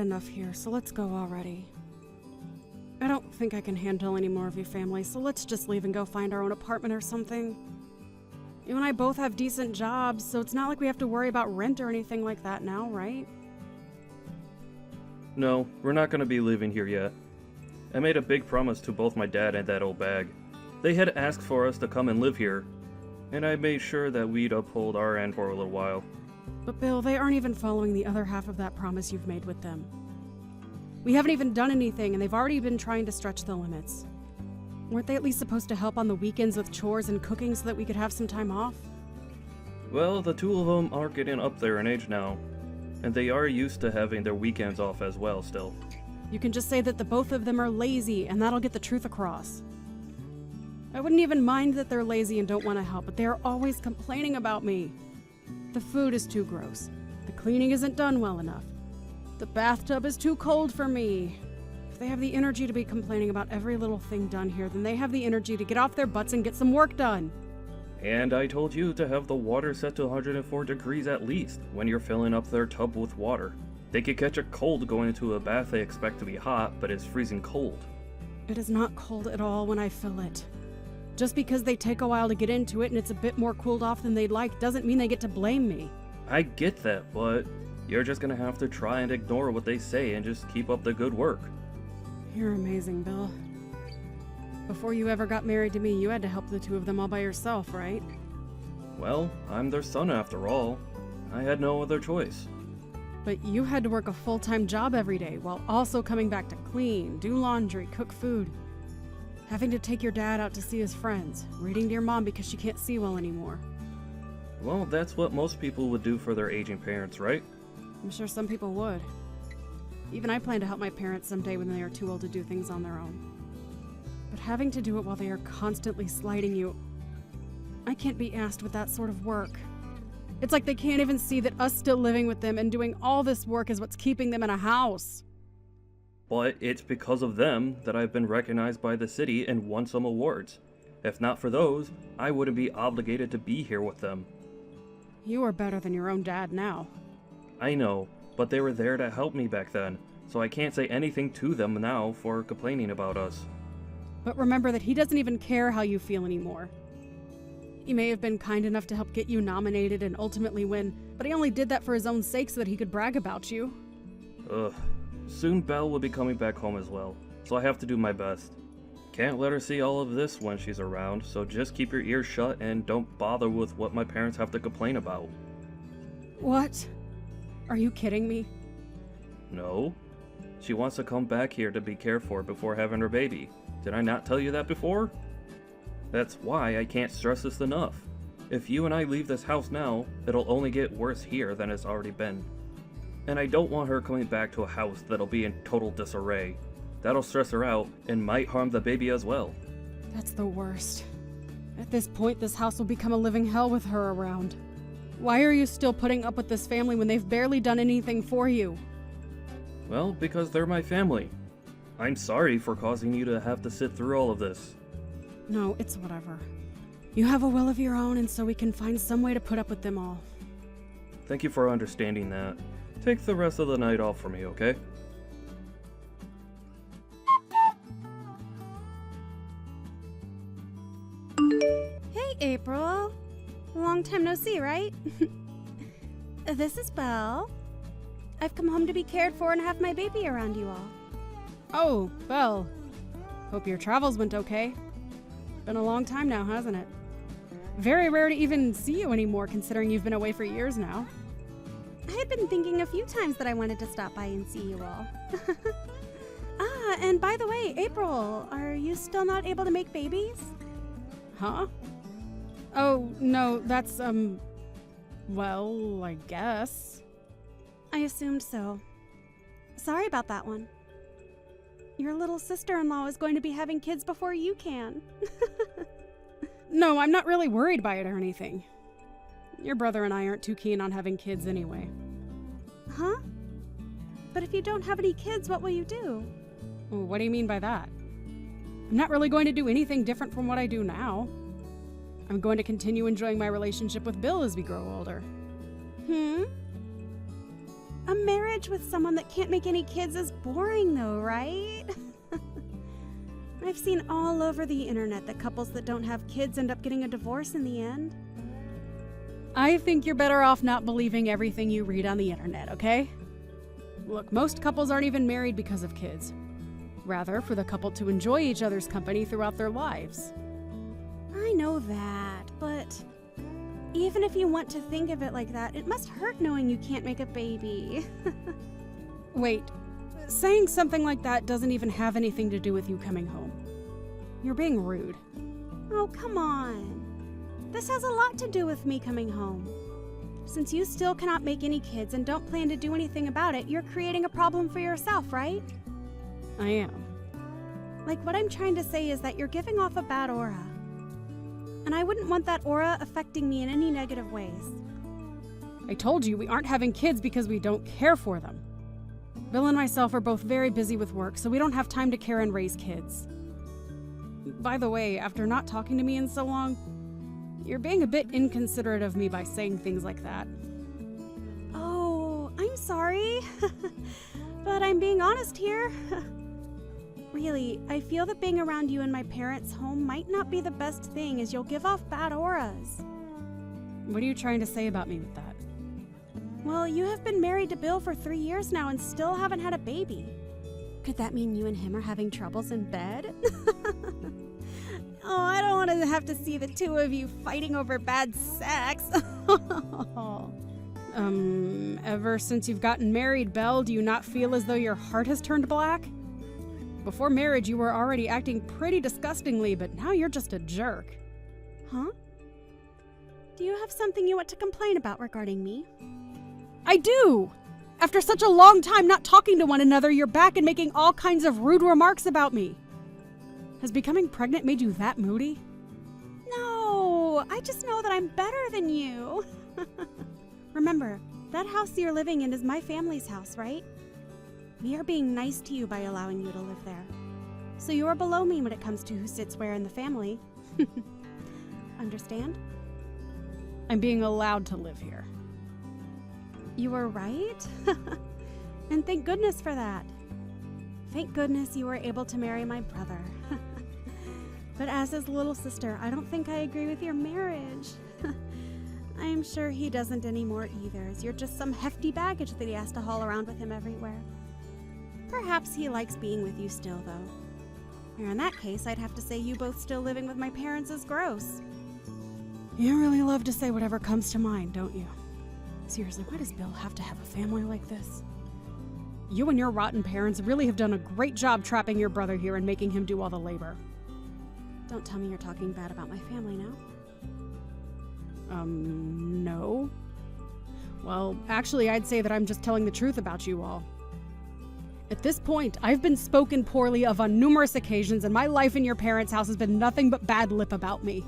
enough here, so let's go already. I don't think I can handle any more of your family, so let's just leave and go find our own apartment or something. You and I both have decent jobs, so it's not like we have to worry about rent or anything like that now, right? No, we're not gonna be living here yet. I made a big promise to both my dad and that old bag. They had asked for us to come and live here, and I made sure that we'd uphold our end for a little while. But Bill, they aren't even following the other half of that promise you've made with them. We haven't even done anything, and they've already been trying to stretch the limits. Weren't they at least supposed to help on the weekends with chores and cooking so that we could have some time off? Well, the two of them are getting up there in age now, and they are used to having their weekends off as well still. You can just say that the both of them are lazy, and that'll get the truth across. I wouldn't even mind that they're lazy and don't want to help, but they're always complaining about me. The food is too gross. The cleaning isn't done well enough. The bathtub is too cold for me. If they have the energy to be complaining about every little thing done here, then they have the energy to get off their butts and get some work done. And I told you to have the water set to 104 degrees at least when you're filling up their tub with water. They could catch a cold going into a bath they expect to be hot, but it's freezing cold. It is not cold at all when I fill it. Just because they take a while to get into it and it's a bit more cooled off than they'd like doesn't mean they get to blame me. I get that, but you're just gonna have to try and ignore what they say and just keep up the good work. You're amazing, Bill. Before you ever got married to me, you had to help the two of them all by yourself, right? Well, I'm their son after all. I had no other choice. But you had to work a full-time job every day while also coming back to clean, do laundry, cook food. Having to take your dad out to see his friends, reading to your mom because she can't see well anymore. Well, that's what most people would do for their aging parents, right? I'm sure some people would. Even I plan to help my parents someday when they are too old to do things on their own. But having to do it while they are constantly slighting you, I can't be asked with that sort of work. It's like they can't even see that us still living with them and doing all this work is what's keeping them in a house. But it's because of them that I've been recognized by the city and won some awards. If not for those, I wouldn't be obligated to be here with them. You are better than your own dad now. I know, but they were there to help me back then, so I can't say anything to them now for complaining about us. But remember that he doesn't even care how you feel anymore. He may have been kind enough to help get you nominated and ultimately win, but he only did that for his own sake so that he could brag about you. Ugh. Soon Belle will be coming back home as well, so I have to do my best. Can't let her see all of this when she's around, so just keep your ears shut and don't bother with what my parents have to complain about. What? Are you kidding me? No. She wants to come back here to be cared for before having her baby. Did I not tell you that before? That's why I can't stress this enough. If you and I leave this house now, it'll only get worse here than it's already been. And I don't want her coming back to a house that'll be in total disarray. That'll stress her out and might harm the baby as well. That's the worst. At this point, this house will become a living hell with her around. Why are you still putting up with this family when they've barely done anything for you? Well, because they're my family. I'm sorry for causing you to have to sit through all of this. No, it's whatever. You have a will of your own, and so we can find some way to put up with them all. Thank you for understanding that. Take the rest of the night off for me, okay? Hey, April. Long time no see, right? This is Belle. I've come home to be cared for and have my baby around you all. Oh, Belle. Hope your travels went okay. Been a long time now, hasn't it? Very rare to even see you anymore, considering you've been away for years now. I had been thinking a few times that I wanted to stop by and see you all. And by the way, April, are you still not able to make babies? Huh? Oh, no, that's, well, I guess. I assumed so. Sorry about that one. Your little sister-in-law is going to be having kids before you can. No, I'm not really worried by it or anything. Your brother and I aren't too keen on having kids anyway. Huh? But if you don't have any kids, what will you do? Well, what do you mean by that? I'm not really going to do anything different from what I do now. I'm going to continue enjoying my relationship with Bill as we grow older. A marriage with someone that can't make any kids is boring though, right? I've seen all over the internet that couples that don't have kids end up getting a divorce in the end. I think you're better off not believing everything you read on the internet, okay? Look, most couples aren't even married because of kids. Rather, for the couple to enjoy each other's company throughout their lives. I know that, but even if you want to think of it like that, it must hurt knowing you can't make a baby. Wait, saying something like that doesn't even have anything to do with you coming home. You're being rude. Oh, come on. This has a lot to do with me coming home. Since you still cannot make any kids and don't plan to do anything about it, you're creating a problem for yourself, right? I am. Like, what I'm trying to say is that you're giving off a bad aura. And I wouldn't want that aura affecting me in any negative ways. I told you we aren't having kids because we don't care for them. Bill and myself are both very busy with work, so we don't have time to care and raise kids. By the way, after not talking to me in so long, you're being a bit inconsiderate of me by saying things like that. Oh, I'm sorry. But I'm being honest here. Really, I feel that being around you in my parents' home might not be the best thing, as you'll give off bad auras. What are you trying to say about me with that? Well, you have been married to Bill for 3 years now and still haven't had a baby. Could that mean you and him are having troubles in bed? Oh, I don't want to have to see the two of you fighting over bad sex. Ever since you've gotten married, Belle, do you not feel as though your heart has turned black? Before marriage, you were already acting pretty disgustingly, but now you're just a jerk. Huh? Do you have something you want to complain about regarding me? I do! After such a long time not talking to one another, you're back and making all kinds of rude remarks about me. Has becoming pregnant made you that moody? No, I just know that I'm better than you. Remember, that house you're living in is my family's house, right? We are being nice to you by allowing you to live there. So you are below me when it comes to who sits where in the family. Understand? I'm being allowed to live here. You were right. And thank goodness for that. Thank goodness you were able to marry my brother. But as his little sister, I don't think I agree with your marriage. I'm sure he doesn't anymore either, as you're just some hefty baggage that he has to haul around with him everywhere. Perhaps he likes being with you still, though. Or in that case, I'd have to say you both still living with my parents is gross. You really love to say whatever comes to mind, don't you? Seriously, why does Bill have to have a family like this? You and your rotten parents really have done a great job trapping your brother here and making him do all the labor. Don't tell me you're talking bad about my family now. No. Well, actually, I'd say that I'm just telling the truth about you all. At this point, I've been spoken poorly of on numerous occasions, and my life in your parents' house has been nothing but bad lip about me.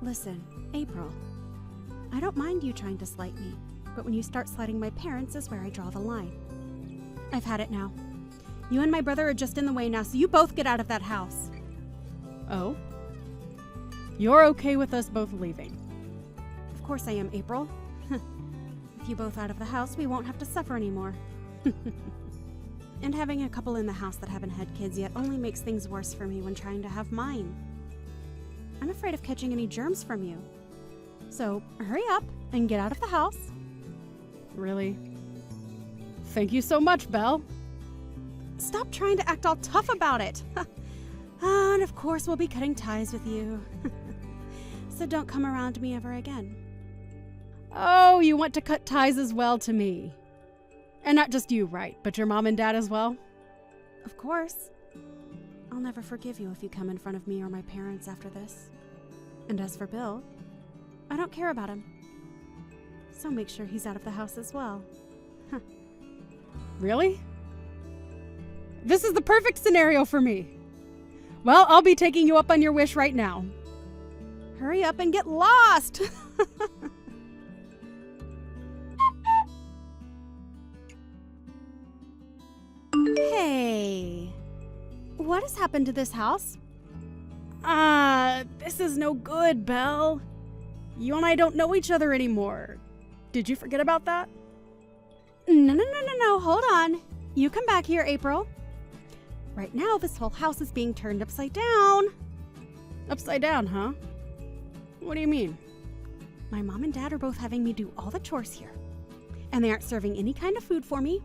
Listen, April, I don't mind you trying to slight me, but when you start slighting my parents is where I draw the line. I've had it now. You and my brother are just in the way now, so you both get out of that house. Oh? You're okay with us both leaving? Of course I am, April. With you both out of the house, we won't have to suffer anymore. And having a couple in the house that haven't had kids yet only makes things worse for me when trying to have mine. I'm afraid of catching any germs from you. So, hurry up and get out of the house. Really? Thank you so much, Belle. Stop trying to act all tough about it. And of course we'll be cutting ties with you. So don't come around me ever again. Oh, you want to cut ties as well to me. And not just you, right, but your mom and dad as well? Of course. I'll never forgive you if you come in front of me or my parents after this. And as for Bill, I don't care about him. So make sure he's out of the house as well. Really? This is the perfect scenario for me. Well, I'll be taking you up on your wish right now. Hurry up and get lost! Hey, what has happened to this house? This is no good, Belle. You and I don't know each other anymore. Did you forget about that? No, hold on. You come back here, April. Right now, this whole house is being turned upside down. Upside down, huh? What do you mean? My mom and dad are both having me do all the chores here. And they aren't serving any kind of food for me.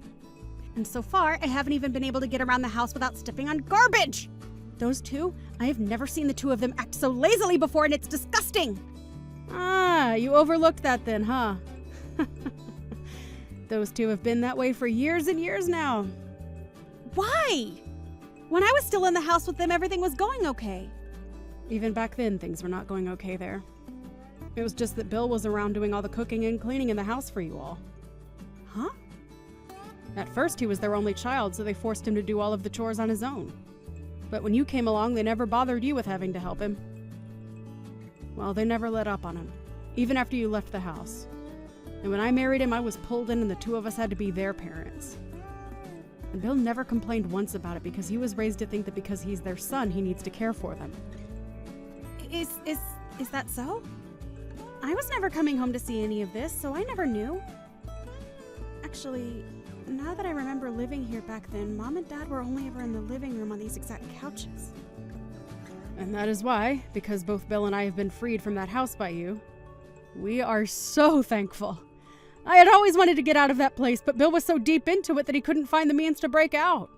And so far, I haven't even been able to get around the house without stepping on garbage. Those two, I have never seen the two of them act so lazily before, and it's disgusting. Ah, you overlooked that then, huh? Those two have been that way for years and years now. Why? When I was still in the house with them, everything was going okay. Even back then, things were not going okay there. It was just that Bill was around doing all the cooking and cleaning in the house for you all. Huh? At first, he was their only child, so they forced him to do all of the chores on his own. But when you came along, they never bothered you with having to help him. Well, they never let up on him, even after you left the house. And when I married him, I was pulled in and the two of us had to be their parents. And Bill never complained once about it because he was raised to think that because he's their son, he needs to care for them. Is that so? I was never coming home to see any of this, so I never knew. Actually, now that I remember living here back then, Mom and Dad were only ever in the living room on these exact couches. And that is why, because both Bill and I have been freed from that house by you, we are so thankful. I had always wanted to get out of that place, but Bill was so deep into it that he couldn't find the means to break out.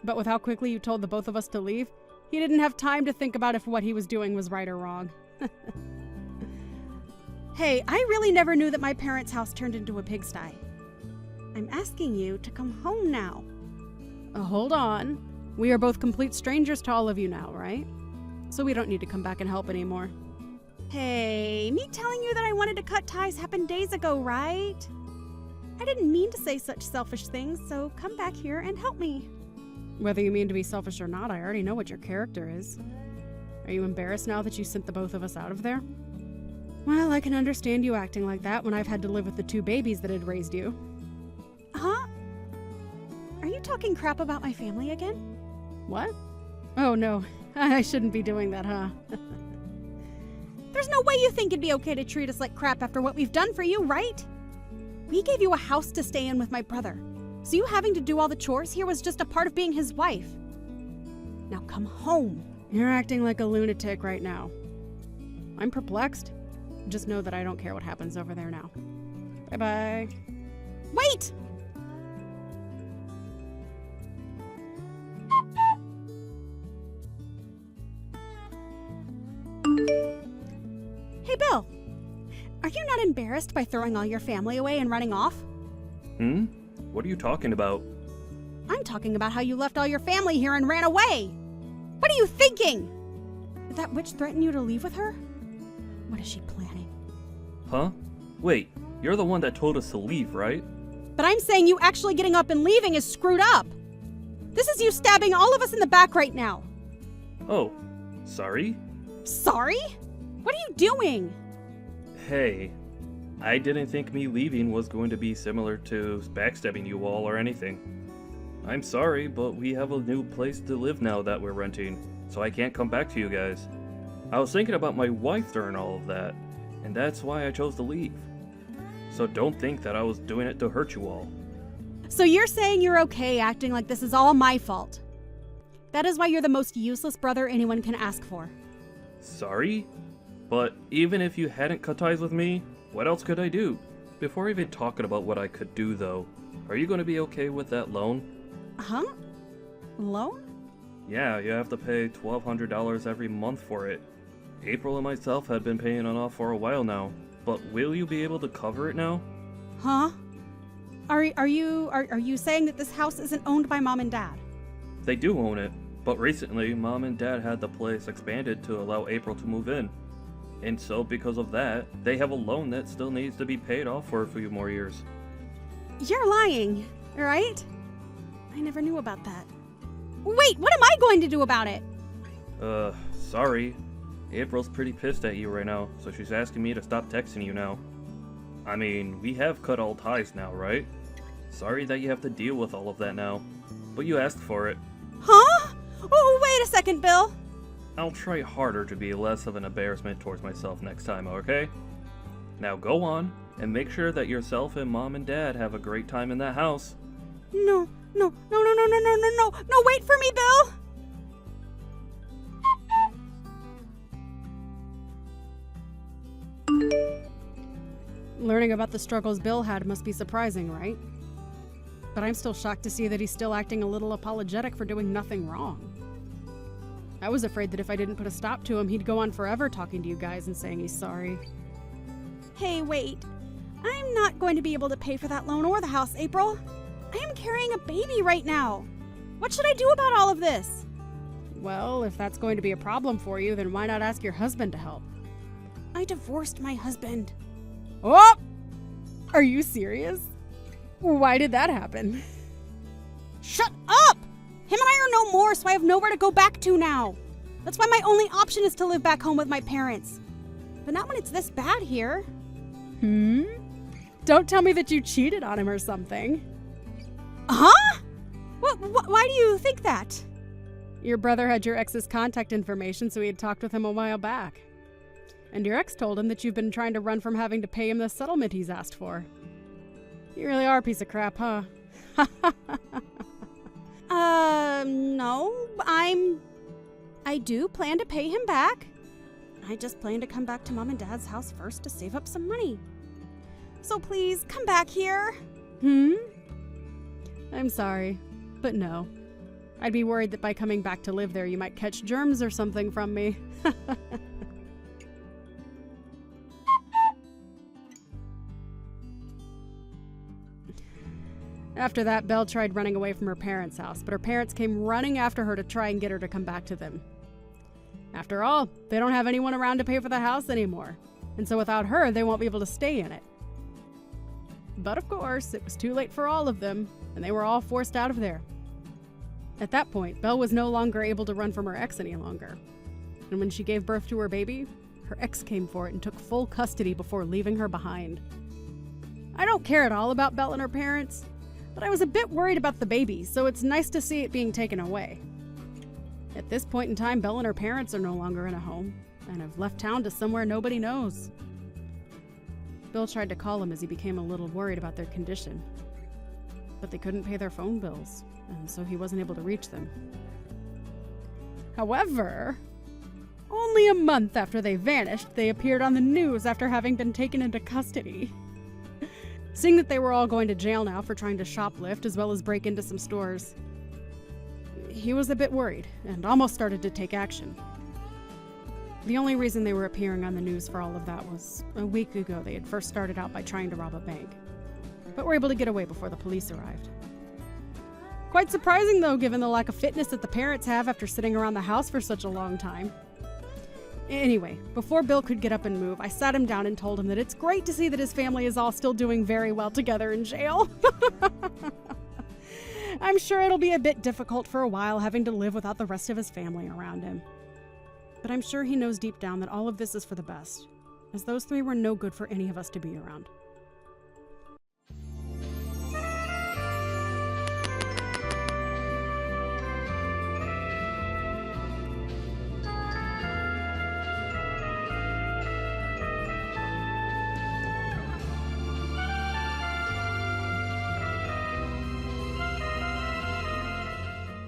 But with how quickly you told the both of us to leave, he didn't have time to think about if what he was doing was right or wrong. Hey, I really never knew that my parents' house turned into a pigsty. I'm asking you to come home now. Hold on. We are both complete strangers to all of you now, right? So we don't need to come back and help anymore. Hey, me telling you that I wanted to cut ties happened days ago, right? I didn't mean to say such selfish things, so come back here and help me. Whether you mean to be selfish or not, I already know what your character is. Are you embarrassed now that you sent the both of us out of there? Well, I can understand you acting like that when I've had to live with the two babies that had raised you. Huh? Are you talking crap about my family again? What? Oh no, I shouldn't be doing that, huh? There's no way you think it'd be okay to treat us like crap after what we've done for you, right? We gave you a house to stay in with my brother, so you having to do all the chores here was just a part of being his wife. Now come home. You're acting like a lunatic right now. I'm perplexed. Just know that I don't care what happens over there now. Bye-bye. Wait! Hey, Bill. Are you not embarrassed by throwing all your family away and running off? What are you talking about? I'm talking about how you left all your family here and ran away. What are you thinking? Did that witch threaten you to leave with her? What is she planning? Huh? Wait, you're the one that told us to leave, right? But I'm saying you actually getting up and leaving is screwed up. This is you stabbing all of us in the back right now. Oh, sorry? Sorry? What are you doing? Hey, I didn't think me leaving was going to be similar to backstabbing you all or anything. I'm sorry, but we have a new place to live now that we're renting, so I can't come back to you guys. I was thinking about my wife during all of that, and that's why I chose to leave. So don't think that I was doing it to hurt you all. So you're saying you're okay acting like this is all my fault? That is why you're the most useless brother anyone can ask for. Sorry? But even if you hadn't cut ties with me, what else could I do? Before even talking about what I could do though, are you going to be okay with that loan? Huh? Loan? Yeah, you have to pay $1,200 every month for it. April and myself had been paying it off for a while now, but will you be able to cover it now? Huh? Are you saying that this house isn't owned by Mom and Dad? They do own it, but recently Mom and Dad had the place expanded to allow April to move in. And so because of that, they have a loan that still needs to be paid off for a few more years. You're lying, right? I never knew about that. Wait, what am I going to do about it? Sorry. April's pretty pissed at you right now, so she's asking me to stop texting you now. I mean, we have cut all ties now, right? Sorry that you have to deal with all of that now, but you asked for it. Huh? Oh, wait a second, Bill. I'll try harder to be less of an embarrassment towards myself next time, okay? Now go on, and make sure that yourself and Mom and Dad have a great time in that house. No, wait for me, Bill! Learning about the struggles Bill had must be surprising, right? But I'm still shocked to see that he's still acting a little apologetic for doing nothing wrong. I was afraid that if I didn't put a stop to him, he'd go on forever talking to you guys and saying he's sorry. Hey, wait. I'm not going to be able to pay for that loan or the house, April. I am carrying a baby right now. What should I do about all of this? Well, if that's going to be a problem for you, then why not ask your husband to help? I divorced my husband. Oh! Are you serious? Why did that happen? Shut up! Him and I are no more, so I have nowhere to go back to now. That's why my only option is to live back home with my parents. But not when it's this bad here. Don't tell me that you cheated on him or something. Huh? Why do you think that? Your brother had your ex's contact information, so he had talked with him a while back. And your ex told him that you've been trying to run from having to pay him the settlement he's asked for. You really are a piece of crap, huh? No. I do plan to pay him back. I just plan to come back to Mom and Dad's house first to save up some money. So please, come back here. I'm sorry, but no. I'd be worried that by coming back to live there, you might catch germs or something from me. After that, Belle tried running away from her parents' house, but her parents came running after her to try and get her to come back to them. After all, they don't have anyone around to pay for the house anymore, and so without her, they won't be able to stay in it. But of course, it was too late for all of them, and they were all forced out of there. At that point, Belle was no longer able to run from her ex any longer. And when she gave birth to her baby, her ex came for it and took full custody before leaving her behind. I don't care at all about Belle and her parents, but I was a bit worried about the baby, so it's nice to see it being taken away. At this point in time, Belle and her parents are no longer in a home, and have left town to somewhere nobody knows. Bill tried to call him as he became a little worried about their condition, but they couldn't pay their phone bills, and so he wasn't able to reach them. However, only a month after they vanished, they appeared on the news after having been taken into custody. Seeing that they were all going to jail now for trying to shoplift as well as break into some stores, he was a bit worried and almost started to take action. The only reason they were appearing on the news for all of that was a week ago they had first started out by trying to rob a bank, but were able to get away before the police arrived. Quite surprising though, given the lack of fitness that the parents have after sitting around the house for such a long time. Anyway, before Bill could get up and move, I sat him down and told him that it's great to see that his family is all still doing very well together in jail. I'm sure it'll be a bit difficult for a while having to live without the rest of his family around him. But I'm sure he knows deep down that all of this is for the best, as those three were no good for any of us to be around.